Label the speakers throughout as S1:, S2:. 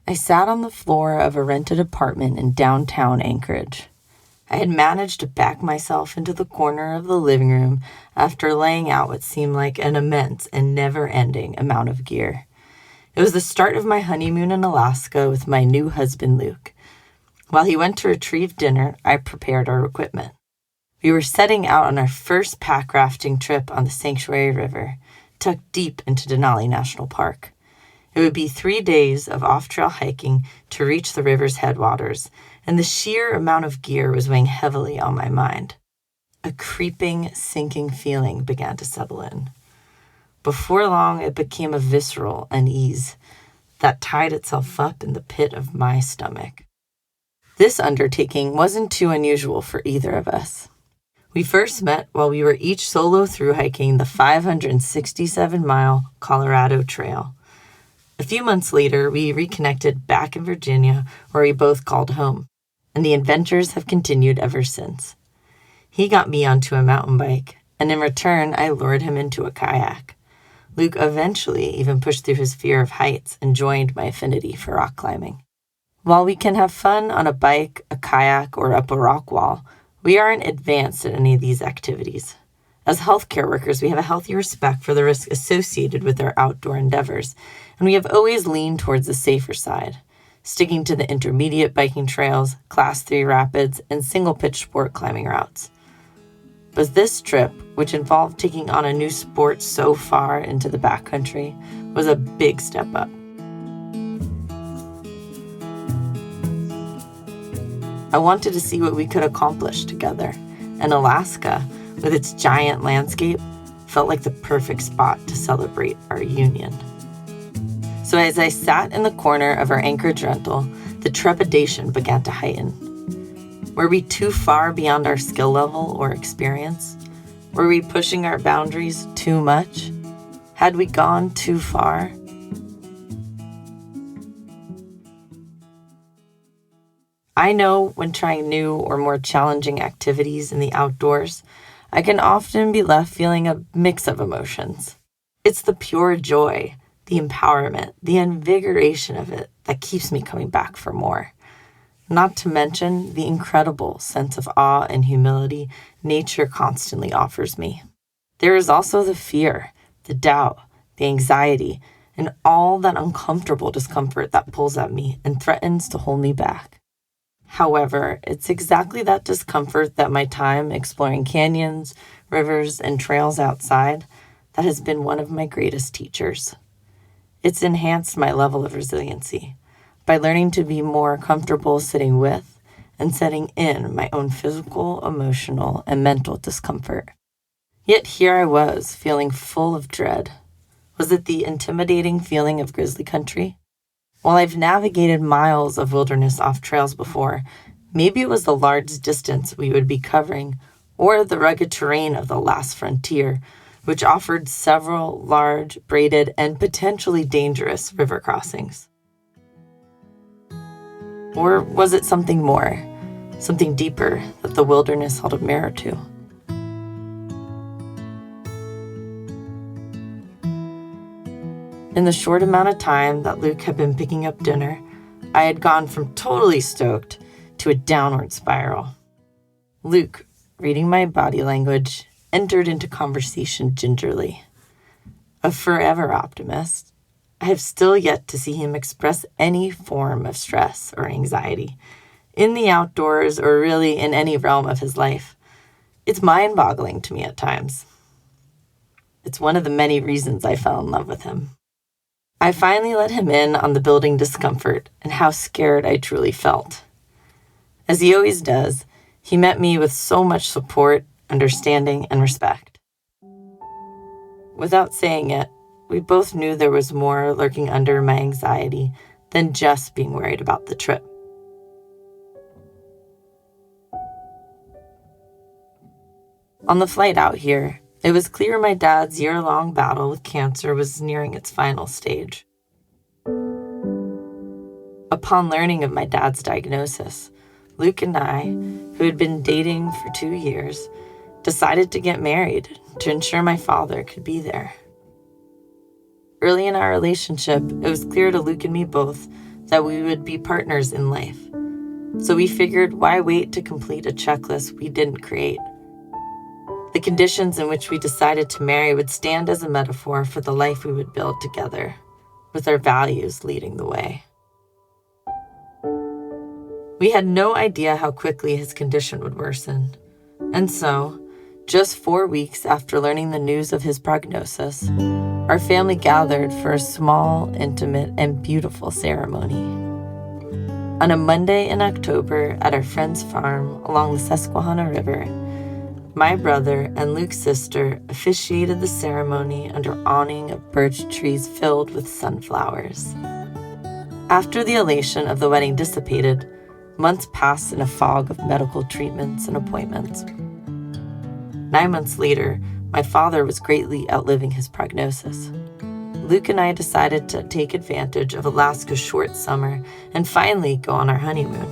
S1: I sat on the floor of a rented apartment in downtown Anchorage. I had managed to back myself into the corner of the living room after laying out what seemed like an immense and never-ending amount of gear. It was the start of my honeymoon in Alaska with my new husband, Luke. While he went to retrieve dinner, I prepared our equipment. We were setting out on our first pack rafting trip on the Sanctuary River, tucked deep into Denali National Park. It would be 3 days of off-trail hiking to reach the river's headwaters, and the sheer amount of gear was weighing heavily on my mind. A creeping, sinking feeling began to settle in. Before long, it became a visceral unease that tied itself up in the pit of my stomach. This undertaking wasn't too unusual for either of us. We first met while we were each solo through hiking the 567-mile Colorado Trail. A few months later, we reconnected back in Virginia, where we both called home, and the adventures have continued ever since. He got me onto a mountain bike, and in return, I lured him into a kayak. Luke eventually even pushed through his fear of heights and joined my affinity for rock climbing. While we can have fun on a bike, a kayak, or up a rock wall, we aren't advanced at any of these activities. As healthcare workers, we have a healthy respect for the risk associated with our outdoor endeavors, and we have always leaned towards the safer side, sticking to the intermediate biking trails, Class 3 rapids, and single-pitch sport climbing routes. But this trip, which involved taking on a new sport so far into the backcountry, was a big step up. I wanted to see what we could accomplish together, and Alaska, with its giant landscape, felt like the perfect spot to celebrate our union. So as I sat in the corner of our Anchorage rental, the trepidation began to heighten. Were we too far beyond our skill level or experience? Were we pushing our boundaries too much? Had we gone too far? I know when trying new or more challenging activities in the outdoors, I can often be left feeling a mix of emotions. It's the pure joy, the empowerment, the invigoration of it that keeps me coming back for more. Not to mention the incredible sense of awe and humility nature constantly offers me. There is also the fear, the doubt, the anxiety, and all that uncomfortable discomfort that pulls at me and threatens to hold me back. However, it's exactly that discomfort that my time exploring canyons, rivers, and trails outside that has been one of my greatest teachers. It's enhanced my level of resiliency by learning to be more comfortable sitting with and setting in my own physical, emotional, and mental discomfort. Yet here I was, feeling full of dread. Was it the intimidating feeling of grizzly country? While I've navigated miles of wilderness off trails before, maybe it was the large distance we would be covering or the rugged terrain of the last frontier, which offered several large, braided, and potentially dangerous river crossings. Or was it something more, something deeper that the wilderness held a mirror to? In the short amount of time that Luke had been picking up dinner, I had gone from totally stoked to a downward spiral. Luke, reading my body language, entered into conversation gingerly. A forever optimist, I have still yet to see him express any form of stress or anxiety, in the outdoors or really in any realm of his life. It's mind-boggling to me at times. It's one of the many reasons I fell in love with him. I finally let him in on the building discomfort and how scared I truly felt. As he always does, he met me with so much support, understanding, and respect. Without saying it, we both knew there was more lurking under my anxiety than just being worried about the trip. On the flight out here, it was clear my dad's year-long battle with cancer was nearing its final stage. Upon learning of my dad's diagnosis, Luke and I, who had been dating for 2 years, decided to get married to ensure my father could be there. Early in our relationship, it was clear to Luke and me both that we would be partners in life. So we figured, why wait to complete a checklist we didn't create? The conditions in which we decided to marry would stand as a metaphor for the life we would build together, with our values leading the way. We had no idea how quickly his condition would worsen. And so, just 4 weeks after learning the news of his prognosis, our family gathered for a small, intimate, and beautiful ceremony. On a Monday in October at our friend's farm along the Susquehanna River, my brother and Luke's sister officiated the ceremony under awning of birch trees filled with sunflowers. After the elation of the wedding dissipated, months passed in a fog of medical treatments and appointments. 9 months later, my father was greatly outliving his prognosis. Luke and I decided to take advantage of Alaska's short summer and finally go on our honeymoon.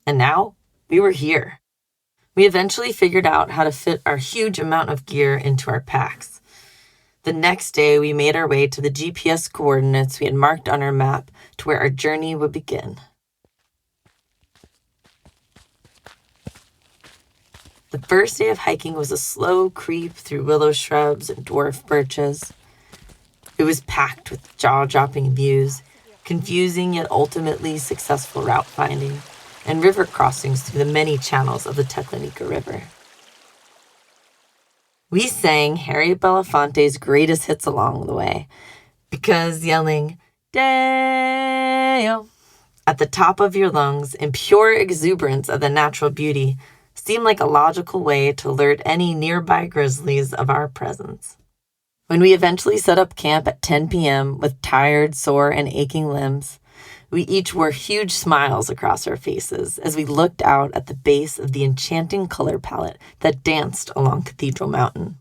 S1: And now, we were here. We eventually figured out how to fit our huge amount of gear into our packs. The next day, we made our way to the GPS coordinates we had marked on our map to where our journey would begin. The first day of hiking was a slow creep through willow shrubs and dwarf birches. It was packed with jaw-dropping views, confusing yet ultimately successful route finding, and river crossings through the many channels of the Teclanica River. We sang Harry Belafonte's greatest hits along the way, because yelling, "Dale!" at the top of your lungs in pure exuberance of the natural beauty seemed like a logical way to alert any nearby grizzlies of our presence. When we eventually set up camp at 10 p.m. with tired, sore, and aching limbs, we each wore huge smiles across our faces as we looked out at the base of the enchanting color palette that danced along Cathedral Mountain.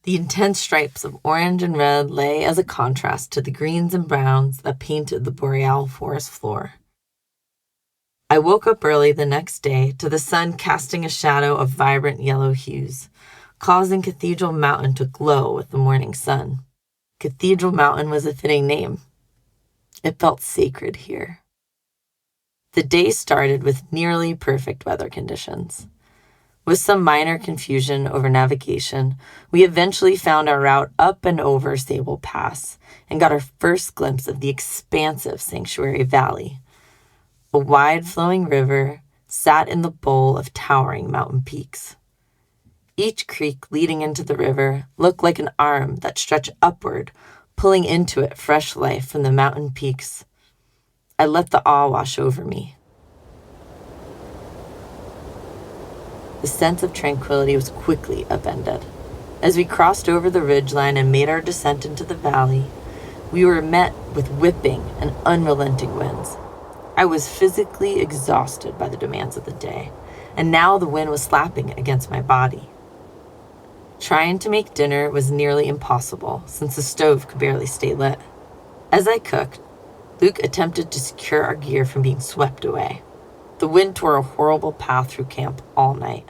S1: The intense stripes of orange and red lay as a contrast to the greens and browns that painted the boreal forest floor. I woke up early the next day to the sun casting a shadow of vibrant yellow hues, causing Cathedral Mountain to glow with the morning sun. Cathedral Mountain was a fitting name. It felt sacred here. The day started with nearly perfect weather conditions. With some minor confusion over navigation, we eventually found our route up and over Sable Pass and got our first glimpse of the expansive Sanctuary Valley. A wide-flowing river sat in the bowl of towering mountain peaks. Each creek leading into the river looked like an arm that stretched upward, pulling into it fresh life from the mountain peaks. I let the awe wash over me. The sense of tranquility was quickly upended. As we crossed over the ridgeline and made our descent into the valley, we were met with whipping and unrelenting winds. I was physically exhausted by the demands of the day, and now the wind was slapping against my body. Trying to make dinner was nearly impossible since the stove could barely stay lit. As I cooked, Luke attempted to secure our gear from being swept away. The wind tore a horrible path through camp all night,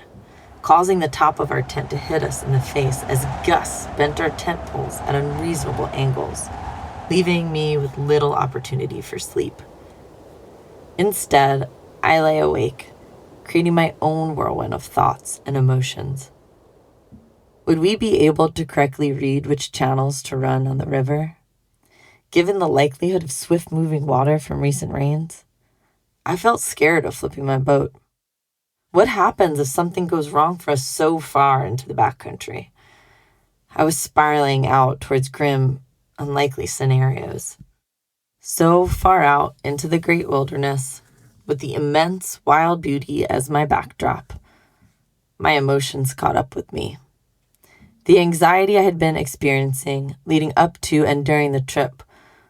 S1: causing the top of our tent to hit us in the face as gusts bent our tent poles at unreasonable angles, leaving me with little opportunity for sleep. Instead, I lay awake, creating my own whirlwind of thoughts and emotions. Would we be able to correctly read which channels to run on the river, given the likelihood of swift-moving water from recent rains? I felt scared of flipping my boat. What happens if something goes wrong for us so far into the backcountry? I was spiraling out towards grim, unlikely scenarios. So far out into the great wilderness, with the immense wild beauty as my backdrop, my emotions caught up with me. The anxiety I had been experiencing leading up to and during the trip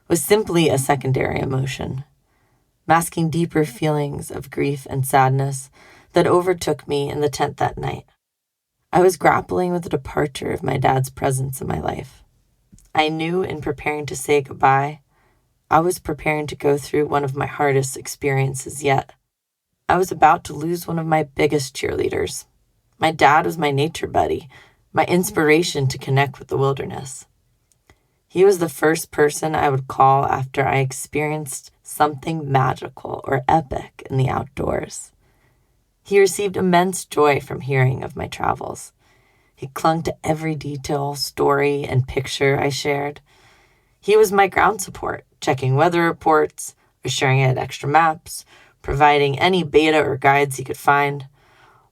S1: was simply a secondary emotion, masking deeper feelings of grief and sadness that overtook me in the tent that night. I was grappling with the departure of my dad's presence in my life. I knew in preparing to say goodbye, I was preparing to go through one of my hardest experiences yet. I was about to lose one of my biggest cheerleaders. My dad was my nature buddy, my inspiration to connect with the wilderness. He was the first person I would call after I experienced something magical or epic in the outdoors. He received immense joy from hearing of my travels. He clung to every detail, story, and picture I shared. He was my ground support, checking weather reports, or sharing out extra maps, providing any beta or guides he could find,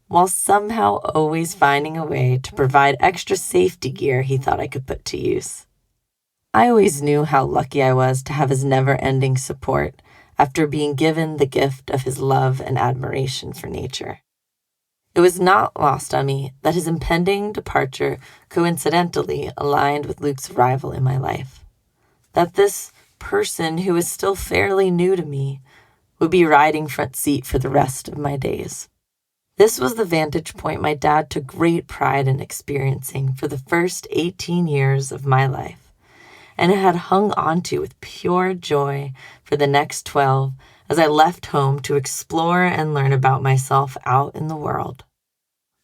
S1: while somehow always finding a way to provide extra safety gear he thought I could put to use. I always knew how lucky I was to have his never-ending support after being given the gift of his love and admiration for nature. It was not lost on me that his impending departure coincidentally aligned with Luke's arrival in my life. That this person who was still fairly new to me would be riding front seat for the rest of my days. This was the vantage point my dad took great pride in experiencing for the first 18 years of my life, and it had hung onto with pure joy for the next 12 as I left home to explore and learn about myself out in the world.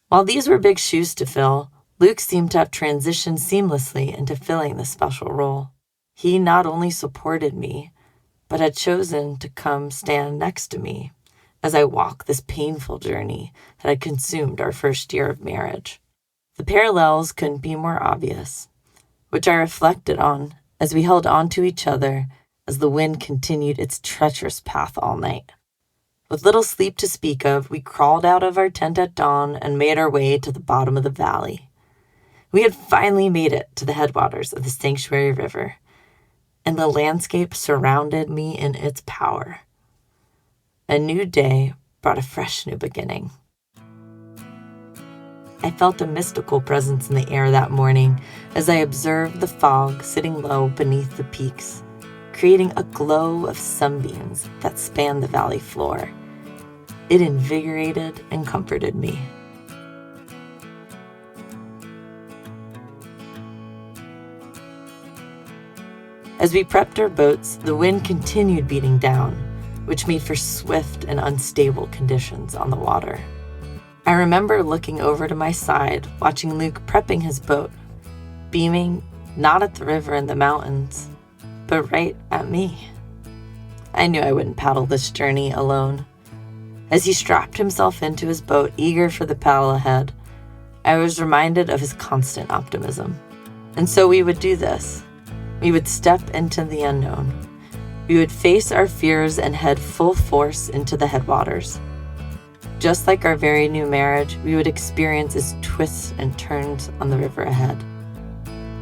S1: While these were big shoes to fill, Luke seemed to have transitioned seamlessly into filling this special role. He not only supported me, but had chosen to come stand next to me as I walked this painful journey that had consumed our first year of marriage. The parallels couldn't be more obvious, which I reflected on as we held on to each other as the wind continued its treacherous path all night. With little sleep to speak of, we crawled out of our tent at dawn and made our way to the bottom of the valley. We had finally made it to the headwaters of the Sanctuary River, and the landscape surrounded me in its power. A new day brought a fresh new beginning. I felt a mystical presence in the air that morning as I observed the fog sitting low beneath the peaks, creating a glow of sunbeams that spanned the valley floor. It invigorated and comforted me. As we prepped our boats, the wind continued beating down, which made for swift and unstable conditions on the water. I remember looking over to my side, watching Luke prepping his boat, beaming not at the river and the mountains, but right at me. I knew I wouldn't paddle this journey alone. As he strapped himself into his boat, eager for the paddle ahead, I was reminded of his constant optimism. And so we would do this. We would step into the unknown. We would face our fears and head full force into the headwaters. Just like our very new marriage, we would experience its twists and turns on the river ahead.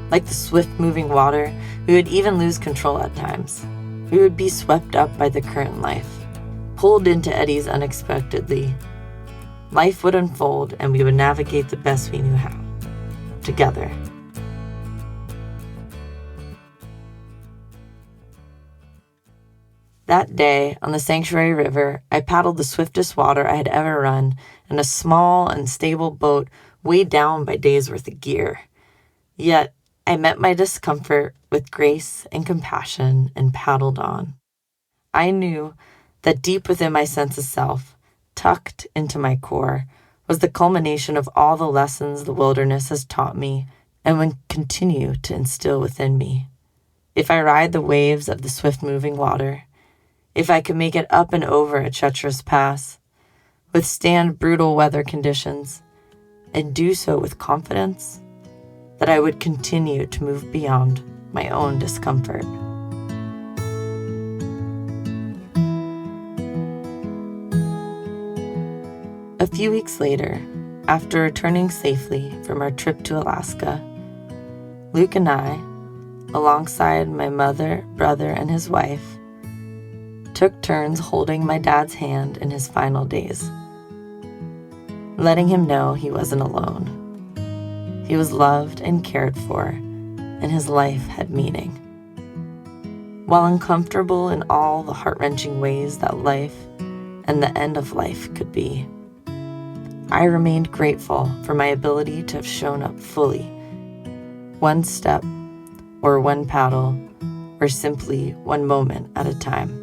S1: Like the swift-moving water, we would even lose control at times. We would be swept up by the current life, pulled into eddies unexpectedly. Life would unfold, and we would navigate the best we knew how, together. That day, on the Sanctuary River, I paddled the swiftest water I had ever run in a small, unstable boat weighed down by days' worth of gear. Yet, I met my discomfort with grace and compassion and paddled on. I knew that deep within my sense of self, tucked into my core, was the culmination of all the lessons the wilderness has taught me and will continue to instill within me. If I ride the waves of the swift-moving water, if I could make it up and over a treacherous pass, withstand brutal weather conditions, and do so with confidence, that I would continue to move beyond my own discomfort. A few weeks later, after returning safely from our trip to Alaska, Luke and I, alongside my mother, brother, and his wife, took turns holding my dad's hand in his final days, letting him know he wasn't alone. He was loved and cared for, and his life had meaning. While uncomfortable in all the heart-wrenching ways that life and the end of life could be, I remained grateful for my ability to have shown up fully, one step, or one paddle, or simply one moment at a time.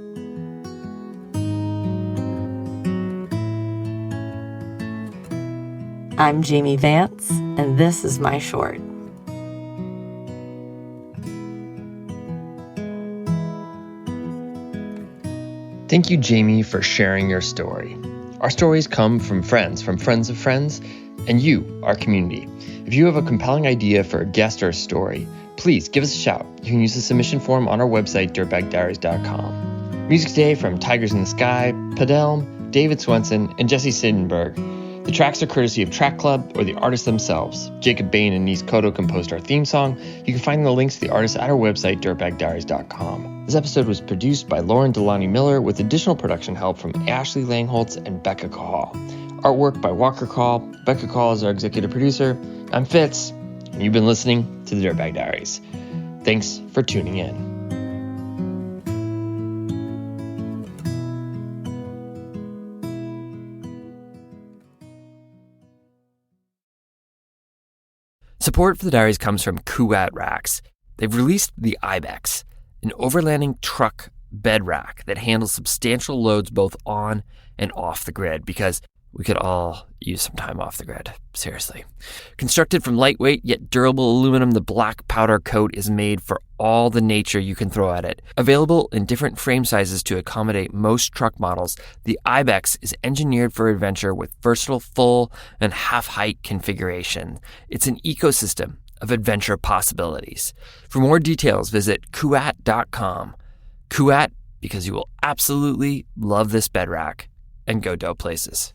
S1: I'm Jayme Vance, and this is my short.
S2: Thank you, Jayme, for sharing your story. Our stories come from friends of friends, and you, our community. If you have a compelling idea for a guest or a story, please give us a shout. You can use the submission form on our website, dirtbagdiaries.com. Music today from Tigers in the Sky, Padelm, David Swenson, and Jesse Seidenberg. The tracks are courtesy of Track Club or the artists themselves. Jacob Bain and Nice Cotto composed our theme song. You can find the links to the artists at our website, dirtbagdiaries.com. This episode was produced by Lauren Delani Miller with additional production help from Ashley Langholtz and Becca Call. Artwork by Walker Call. Becca Call is our executive producer. I'm Fitz, and you've been listening to the Dirtbag Diaries. Thanks for tuning in. Support for the Diaries comes from Kuat Racks. They've released the Ibex, an overlanding truck bed rack that handles substantial loads both on and off the grid, because we could all use some time off the grid, seriously. Constructed from lightweight yet durable aluminum, the black powder coat is made for all the nature you can throw at it. Available in different frame sizes to accommodate most truck models, the Ibex is engineered for adventure with versatile full and half-height configuration. It's an ecosystem of adventure possibilities. For more details, visit kuat.com. Kuat, because you will absolutely love this bed rack and go dope places.